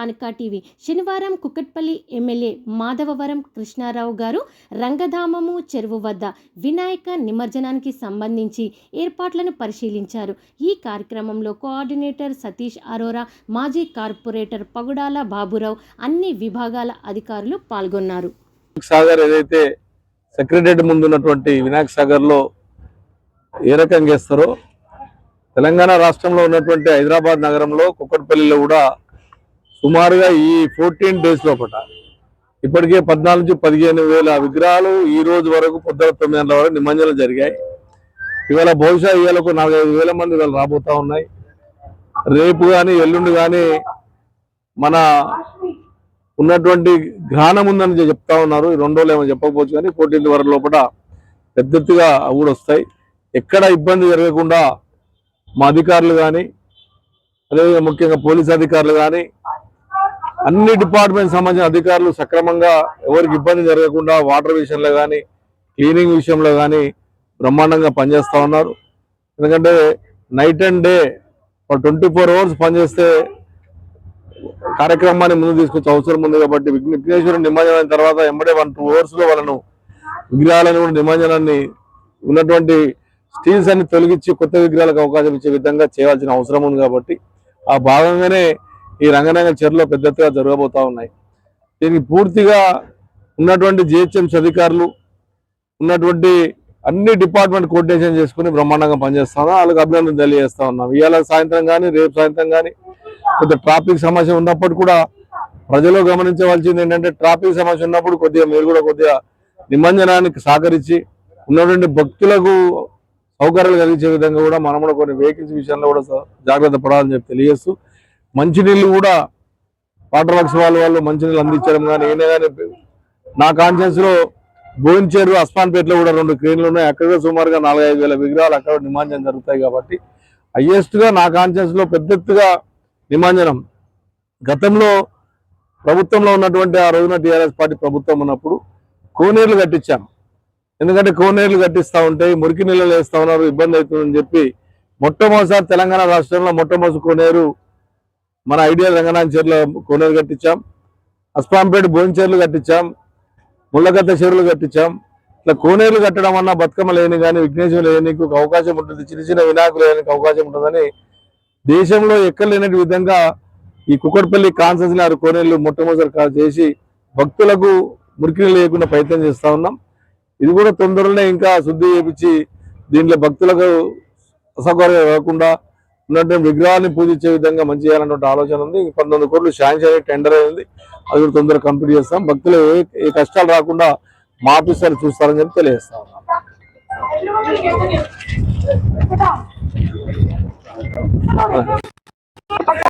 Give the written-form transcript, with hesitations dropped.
కానుక టీవీ. శనివారం కుకట్పల్లి ఎమ్మెల్యే మాధవవరం కృష్ణారావు గారు రంగధామము చెరువు వద్ద వినాయక నిమజ్జనానికి సంబంధించి ఏర్పాట్లను పరిశీలించారు. ఈ కార్యక్రమంలో కోఆర్డినేటర్ సతీష్ అరోరా, మాజీ కార్పొరేటర్ పగుడాల బాబురావు, అన్ని విభాగాల అధికారులు పాల్గొన్నారు. సాగర్ ఏదైతే సెక్రటరేట్ ముందున్నటువంటి వినాయక్ సాగర్లో ఏ రకంగా చేస్తారో తెలంగాణ రాష్ట్రంలో ఉన్నటువంటి హైదరాబాద్ నగరంలో కుకట్పల్లిలో కూడా సుమారుగా ఈ 14 డేస్ లోపల ఇప్పటికే 14 నుంచి 15,000 విగ్రహాలు ఈ రోజు వరకు పొద్దున 9 గంటల వరకు నిమజ్జనాలు జరిగాయి. ఇవాళ బహుశా ఇవాళ 45,000 మంది ఇవాళ రాబోతా ఉన్నాయి. రేపు కానీ ఎల్లుండి కానీ మన ఉన్నటువంటి గ్రహణం ఉందని చెప్తా ఉన్నారు. ఈ 2 రోజులు ఏమో చెప్పకపోవచ్చు కానీ 14 వరకు లోపల పెద్ద ఎత్తుగా కూడా వస్తాయి. ఎక్కడ ఇబ్బంది జరగకుండా మా అధికారులు కానీ అదేవిధంగా ముఖ్యంగా పోలీస్ అధికారులు కానీ అన్ని డిపార్ట్మెంట్ సంబంధించిన అధికారులు సక్రమంగా ఎవరికి ఇబ్బంది జరగకుండా వాటర్ విషయంలో కానీ క్లీనింగ్ విషయంలో కానీ బ్రహ్మాండంగా పనిచేస్తూ ఉన్నారు. ఎందుకంటే నైట్ అండ్ డే 24 అవర్స్ పనిచేస్తే కార్యక్రమాన్ని ముందు తీసుకొచ్చే అవసరం ఉంది. కాబట్టి విఘ్నేశ్వరుడు నిమజ్జనం తర్వాత ఎంబడే 1-2 అవర్స్లో వాళ్ళను విగ్రహాలను కూడా నిమజ్జనాన్ని ఉన్నటువంటి స్టీల్స్ అన్ని తొలగించి కొత్త విగ్రహాలకు అవకాశం ఇచ్చే విధంగా చేయాల్సిన అవసరం ఉంది. కాబట్టి ఆ భాగంగానే ఈ రంగనాయక చెరువులో పెద్ద ఎత్తుగా జరగబోతా ఉన్నాయి. దీనికి పూర్తిగా ఉన్నటువంటి జిహెచ్ఎంసీ అధికారులు ఉన్నటువంటి అన్ని డిపార్ట్మెంట్ కోఆర్డినేషన్ చేసుకుని బ్రహ్మాండంగా పనిచేస్తాను. వాళ్ళకి అభినందన తెలియజేస్తా ఉన్నాం. ఇవాళ సాయంత్రం కానీ రేపు సాయంత్రం కానీ కొద్దిగా ట్రాఫిక్ సమస్య ఉన్నప్పుడు కూడా ప్రజలు గమనించవలసింది ఏంటంటే ట్రాఫిక్ సమస్య ఉన్నప్పుడు కొద్దిగా మీరు కూడా కొద్దిగా నిమజ్జనానికి సహకరించి ఉన్నటువంటి భక్తులకు సౌకర్యాలు కలిగించే విధంగా కూడా మనం కూడా కొన్ని వెహికల్స్ విషయంలో కూడా జాగ్రత్త పడాలని చెప్పి తెలియజేస్తూ మంచినీళ్ళు కూడా వాటర్ వర్క్స్ వాళ్ళు మంచినీళ్ళు అందించడం కానీ ఏనే కానీ నా కాన్షియన్స్ లో బోయిన్చేరు అస్మాన్పేటలో కూడా 2 క్రేన్లు ఉన్నాయి. అక్కడ సుమారుగా 4-5 వేల విగ్రహాలు అక్కడ నిమజ్జనం జరుగుతాయి. కాబట్టి హైయెస్ట్ గా నా కాన్షియన్స్ లో పెద్ద ఎత్తుగా నిమజ్జనం గతంలో ప్రభుత్వంలో ఉన్నటువంటి ఆ రోజున టీఆర్ఎస్ పార్టీ ప్రభుత్వం ఉన్నప్పుడు కోనేర్లు కట్టించాం. ఎందుకంటే కోనేర్లు కట్టిస్తూ ఉంటే మురికి నీళ్ళు వేస్తూ ఉన్నారు, ఇబ్బంది అవుతుందని చెప్పి మొట్టమొదటిసారి తెలంగాణ రాష్ట్రంలో మొట్టమొదటి కోనేరు మన ఐడియల్ రంగనాయక చెరువులో కోనేరు కట్టించాం. అస్పాంపేట బోయిన్చేర్లు కట్టించాం, ముళ్ళగద్ద చెరువులు కట్టించాం. ఇట్లా కోనేర్లు కట్టడం వల్ల బతుకమ్మ లేని కానీ విఘ్నేశ్వరులు లేనికి ఒక అవకాశం ఉంటుంది, చిన్న చిన్న వినాయకులు లేనికి అవకాశం ఉంటుందని దేశంలో ఎక్కడ లేని విధంగా ఈ కుకట్పల్లి కాన్సెన్స్ 6 కోనేర్లు మొట్టమొదటిసారి చేసి భక్తులకు మురికి లేకుండా ప్రయత్నం చేస్తా ఉన్నాం. ఇది కూడా తొందరలోనే ఇంకా శుద్ధి చేపించి దీంట్లో భక్తులకు అసౌకర్యం కాకుండా ఉన్నటువంటి విగ్రహాన్ని పూజించే విధంగా మంచి చేయాలన్నటువంటి ఆలోచన ఉంది. 19 కోట్లు శాంక్షన్ అయ్యే టెండర్ అయింది. అది కూడా తొందరగా కంప్లీట్ చేస్తాం. భక్తులు ఏ కష్టాలు రాకుండా మా ఆఫీసర్లు చూస్తారని చెప్పి తెలియజేస్తా ఉన్నాం.